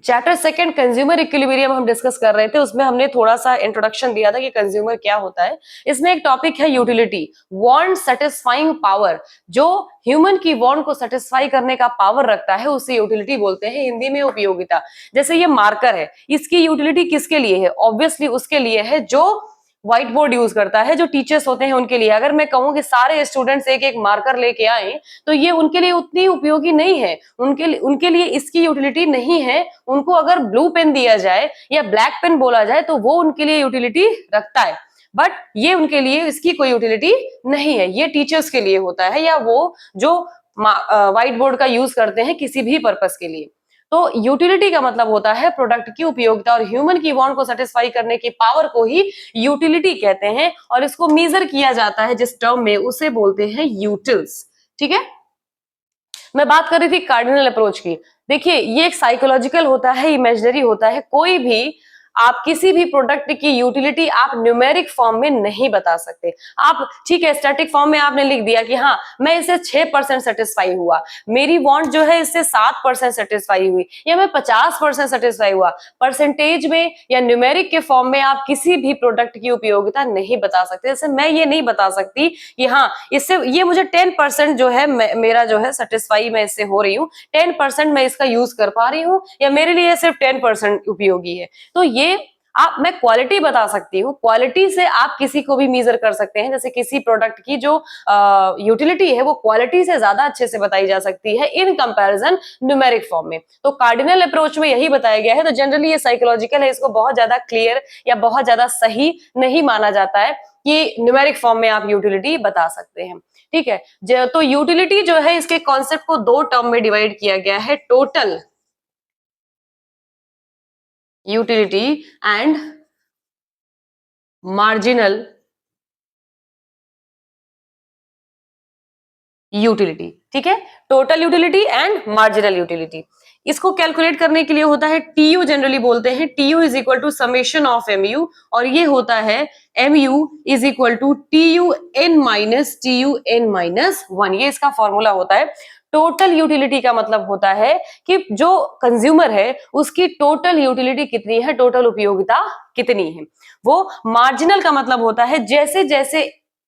Chapter second consumer equilibrium हम discuss कर रहे थे, उसमें हमने थोड़ा सा इंट्रोडक्शन दिया था कि कंज्यूमर क्या होता है। इसमें एक टॉपिक है यूटिलिटी, वांट सेटिस्फाइंग पावर। जो ह्यूमन की वांट को सेटिस्फाई करने का पावर रखता है उसे यूटिलिटी बोलते हैं, हिंदी में उपयोगिता। जैसे ये मार्कर है, इसकी यूटिलिटी किसके लिए है? ऑब्वियसली उसके लिए है जो व्हाइट बोर्ड यूज करता है, जो टीचर्स होते हैं उनके लिए। अगर मैं कहूं कि सारे स्टूडेंट्स एक एक मार्कर लेके आए तो ये उनके लिए उतनी उपयोगी नहीं है, उनके लिए इसकी यूटिलिटी नहीं है। उनको अगर ब्लू पेन दिया जाए या ब्लैक पेन बोला जाए तो वो उनके लिए यूटिलिटी रखता है, बट ये उनके लिए इसकी कोई यूटिलिटी नहीं है। ये टीचर्स के लिए होता है या वो जो व्हाइट बोर्ड का यूज करते हैं किसी भी पर्पस के लिए। तो यूटिलिटी का मतलब होता है प्रोडक्ट की उपयोगिता, और ह्यूमन की वांट को सेटिस्फाई करने की पावर को ही यूटिलिटी कहते हैं, और इसको मेजर किया जाता है जिस टर्म में, उसे बोलते हैं यूटिल्स। ठीक है, मैं बात कर रही थी कार्डिनल अप्रोच की। देखिए ये एक साइकोलॉजिकल होता है, इमेजिनरी होता है। कोई भी आप किसी भी प्रोडक्ट की यूटिलिटी आप न्यूमेरिक फॉर्म में नहीं बता सकते। आप ठीक है स्टैटिक फॉर्म में आपने लिख दिया कि हाँ मैं इससे 6% सेटिस्फाई हुआ, मेरी वांट जो है इससे 7% सेटिस्फाई हुई, या मैं 50% सेटिस्फाई हुआ। परसेंटेज में या न्यूमेरिक के फॉर्म में आप किसी भी प्रोडक्ट की उपयोगिता नहीं बता सकते। जैसे मैं ये नहीं बता सकती कि हाँ इससे ये मुझे 10% जो है मेरा जो है सेटिस्फाई मैं इससे हो रही हूँ, 10% मैं इसका यूज कर पा रही हूँ, या मेरे लिए सिर्फ 10% उपयोगी है। तो ये मैं क्वालिटी बता सकती हूँ, क्वालिटी से आप किसी को भी मेजर कर सकते हैं। जैसे किसी प्रोडक्ट की जो यूटिलिटी है वो क्वालिटी से ज्यादा अच्छे से बताई जा सकती है इन कंपैरिजन न्यूमेरिक फॉर्म में। तो कार्डिनल अप्रोच में यही बताया गया है। तो जनरली ये साइकोलॉजिकल है, इसको बहुत ज्यादा क्लियर या बहुत ज्यादा सही नहीं माना जाता है कि न्यूमेरिक फॉर्म में आप यूटिलिटी बता सकते हैं। ठीक है, तो यूटिलिटी जो है इसके कॉन्सेप्ट को दो टर्म में डिवाइड किया गया है, total utility and marginal utility. ठीक है, total utility and marginal utility. इसको कैलकुलेट करने के लिए होता है टीयू, जनरली बोलते हैं TU is equal to summation of MU, और ये होता है MU is equal to TU n minus TU n minus 1। ये इसका फॉर्मूला होता है। टोटल यूटिलिटी का मतलब होता है कि जो कंज्यूमर है उसकी टोटल यूटिलिटी कितनी है, टोटल उपयोगिता कितनी है। वो मार्जिनल का मतलब होता है जैसे जैसे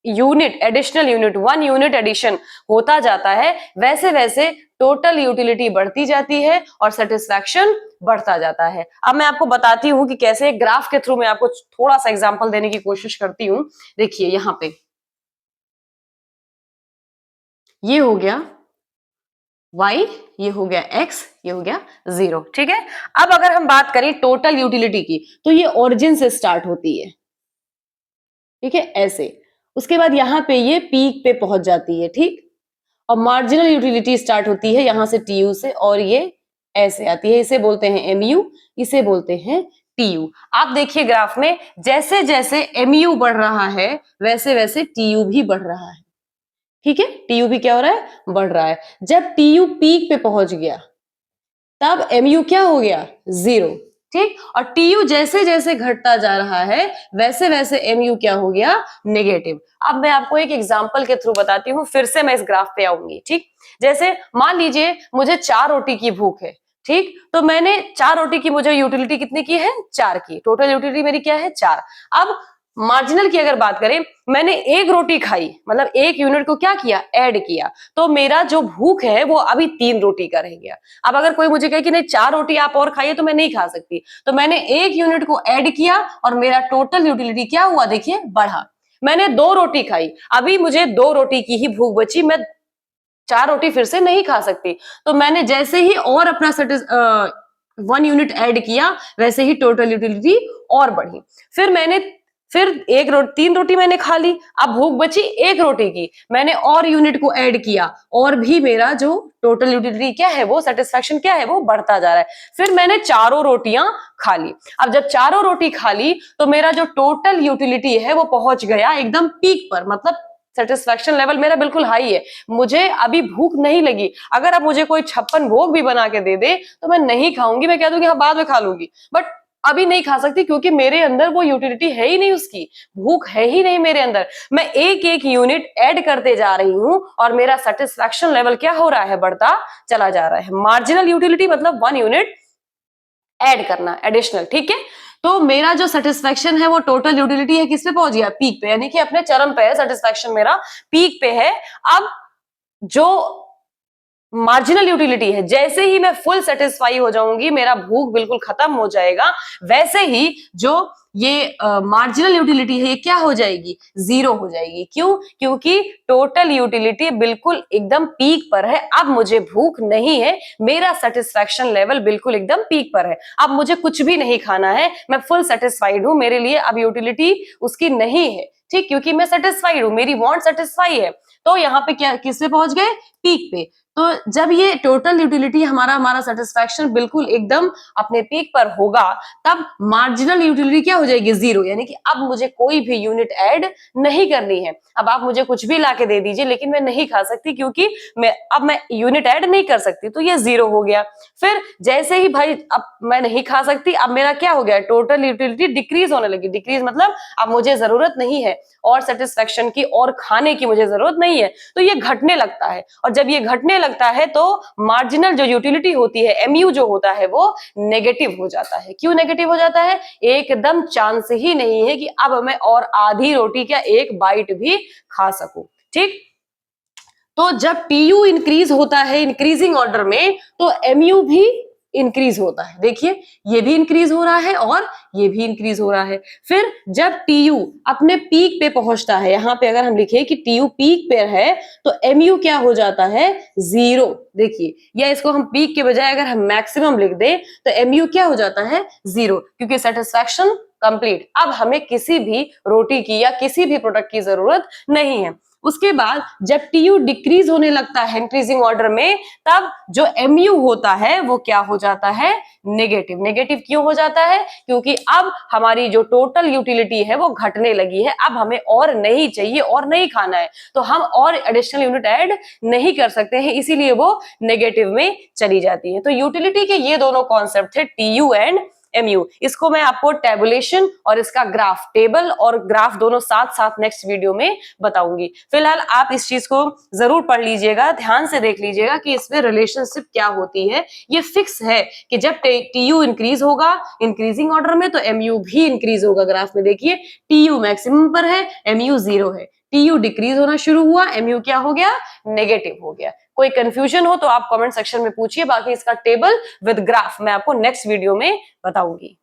unit additional unit 1 unit addition होता जाता है वैसे वैसे टोटल यूटिलिटी बढ़ती जाती है और सेटिस्फैक्शन बढ़ता जाता है। अब मैं आपको बताती हूं कि कैसे, ग्राफ के थ्रू मैं आपको थोड़ा सा एग्जांपल देने की कोशिश करती हूं। देखिए यहां पे ये हो गया y, ये हो गया x, ये हो गया 0। ठीक है, अब अगर हम बात करें टोटल यूटिलिटी की तो ये ओरिजिन से स्टार्ट होती है। ठीक है, ऐसे उसके बाद यहाँ पे ये पीक पे पहुंच जाती है। ठीक, और मार्जिनल यूटिलिटी स्टार्ट होती है यहां से टीयू से, और ये ऐसे आती है, इसे बोलते हैं एमयू, इसे बोलते हैं टीयू। आप देखिए ग्राफ में जैसे जैसे एमयू बढ़ रहा है वैसे वैसे टीयू भी बढ़ रहा है। ठीक है, टीयू भी क्या हो रहा है, बढ़ रहा है। जब टीयू पीक पे पहुंच गया तब एमयू क्या हो गया, 0। ठीक, और टीयू जैसे जैसे घटता जा रहा है वैसे वैसे एमयू क्या हो गया, नेगेटिव। अब मैं आपको एक एग्जांपल के थ्रू बताती हूँ, फिर से मैं इस ग्राफ पे आऊंगी। ठीक, जैसे मान लीजिए मुझे 4 रोटी की भूख है। ठीक, तो मैंने 4 रोटी की मुझे यूटिलिटी कितनी की है, 4 की, टोटल यूटिलिटी मेरी क्या है, 4। अब मार्जिनल की अगर बात करें, मैंने एक रोटी खाई, मतलब एक यूनिट को क्या किया, ऐड किया, तो मेरा जो भूख है वो अभी 3 रोटी का रह गया। अब अगर कोई मुझे कहे कि नहीं 4 रोटी आप और खाइए, तो मैं नहीं खा सकती, तो मैंने एक यूनिट को ऐड किया और मेरा टोटल यूटिलिटी क्या हुआ, देखिए बढ़ा। मैंने 2 रोटी खाई, अभी मुझे 2 रोटी की ही भूख बची, मैं 4 रोटी फिर से नहीं खा सकती, तो मैंने जैसे ही और अपना 1 यूनिट ऐड किया वैसे ही टोटल यूटिलिटी और बढ़ी। फिर 3 रोटी मैंने खा ली, अब भूख बची 1 रोटी की, मैंने और यूनिट को ऐड किया और भी मेरा जो टोटल यूटिलिटी क्या है, वो सेटिस्फैक्शन क्या है, वो बढ़ता जा रहा है। फिर मैंने चारों रोटियां खा ली। अब जब चारों रोटी खा ली तो मेरा जो टोटल यूटिलिटी है वो पहुंच गया एकदम पीक पर, मतलब सेटिस्फैक्शन लेवल मेरा बिल्कुल हाई है, मुझे अभी भूख नहीं लगी। अगर अब मुझे कोई 56 भोग भी बना के दे दे तो मैं नहीं खाऊंगी, मैं कह दूंगी हाँ बाद में खा लूंगी, बट अभी नहीं खा सकती क्योंकि मेरे अंदर वो यूटिलिटी है ही नहीं, उसकी भूख है ही नहीं मेरे अंदर। मैं एक एक यूनिट ऐड करते जा रही हूं और मेरा सेटिस्फैक्शन लेवल क्या हो रहा है, बढ़ता चला जा रहा है। मार्जिनल यूटिलिटी मतलब 1 यूनिट ऐड करना, एडिशनल, ठीक है। तो मेरा जो सेटिस्फेक्शन है वो टोटल यूटिलिटी है किस पे पहुंच गया, पीक पे, यानी कि अपने चरम पे है, सेटिस्फेक्शन मेरा पीक पे है। अब जो मार्जिनल यूटिलिटी है, जैसे ही मैं फुल सेटिस्फाई हो जाऊंगी, मेरा भूख बिल्कुल खत्म हो जाएगा, वैसे ही जो ये मार्जिनल यूटिलिटी है ये क्या हो जाएगी, जीरो हो जाएगी। क्यों? क्योंकि टोटल यूटिलिटी बिल्कुल एकदम पीक पर है। अब मुझे भूख नहीं है, मेरा सेटिस्फैक्शन लेवल बिल्कुल एकदम पीक पर है। अब मुझे कुछ भी नहीं खाना है, मैं फुल सेटिस्फाइड हूं, मेरे लिए अब यूटिलिटी उसकी नहीं है, ठीक, क्योंकि मैं सेटिस्फाइड हूं, मेरी वांट सेटिस्फाई है। तो यहाँ पे क्या, किस पे पहुंच गए, पीक पे। तो जब ये टोटल यूटिलिटी हमारा सेटिस्फैक्शन बिल्कुल एकदम अपने पीक पर होगा, तब मार्जिनल यूटिलिटी क्या हो जाएगी, जीरो, यानी कि अब मुझे कोई भी यूनिट ऐड नहीं करनी है। अब आप मुझे कुछ भी लाके दे दीजिए, लेकिन मैं नहीं खा सकती, क्योंकि मैं यूनिट ऐड नहीं कर सकती, तो ये जीरो हो गया। फिर जैसे ही भाई अब मैं नहीं खा सकती, अब मेरा क्या हो गया, टोटल यूटिलिटी डिक्रीज होने लगी। डिक्रीज मतलब अब मुझे जरूरत नहीं है और सेटिस्फेक्शन की और खाने की मुझे जरूरत नहीं है, तो ये घटने लगता है। और जब ये घटने लगता है तो मार्जिनल जो यूटिलिटी होती है, एमयू जो होता है, वो नेगेटिव हो जाता है। क्यों नेगेटिव हो जाता है? एकदम चांस ही नहीं है कि अब मैं और आधी रोटी क्या एक बाइट भी खा सकूं, ठीक। तो जब टीयू इंक्रीज होता है इंक्रीजिंग ऑर्डर में, तो एमयू भी इंक्रीज होता है। देखिए ये भी इंक्रीज हो रहा है और ये भी इंक्रीज हो रहा है। फिर जब टीयू अपने पीक पे पहुंचता है, यहां पे अगर हम लिखे कि टीयू पीक पे है, तो एमयू क्या हो जाता है, जीरो। देखिए, या इसको हम पीक के बजाय अगर हम मैक्सिमम लिख दें, तो एमयू क्या हो जाता है, जीरो, क्योंकि सेटिस्फैक्शन कंप्लीट। अब हमें किसी भी रोटी की या किसी भी प्रोडक्ट की जरूरत नहीं है। उसके बाद जब टीयू डिक्रीज होने लगता है इंक्रीजिंग ऑर्डर में, तब जो एमयू होता है वो क्या हो जाता है, नेगेटिव। नेगेटिव क्यों हो जाता है? क्योंकि अब हमारी जो टोटल यूटिलिटी है वो घटने लगी है, अब हमें और नहीं चाहिए और नहीं खाना है, तो हम और एडिशनल यूनिट ऐड नहीं कर सकते हैं, इसीलिए वो नेगेटिव में चली जाती है। तो यूटिलिटी के ये दोनों कॉन्सेप्ट थे, टीयू एंड एमयू। इसको मैं आपको टेबुलेशन और इसका ग्राफ, टेबल और ग्राफ दोनों साथ साथ नेक्स्ट वीडियो में बताऊंगी। फिलहाल आप इस चीज को जरूर पढ़ लीजिएगा, ध्यान से देख लीजिएगा कि इसमें रिलेशनशिप क्या होती है। ये फिक्स है कि जब टीयू इंक्रीज होगा इंक्रीजिंग ऑर्डर में, तो एमयू भी इंक्रीज होगा। ग्राफ में देखिए टीयू मैक्सिमम पर है, एमयू जीरो है। टीयू डिक्रीज होना शुरू हुआ, एमयू क्या हो गया, नेगेटिव हो गया। कोई कंफ्यूजन हो तो आप कमेंट सेक्शन में पूछिए, बाकी इसका टेबल विद ग्राफ मैं आपको नेक्स्ट वीडियो में बताऊंगी।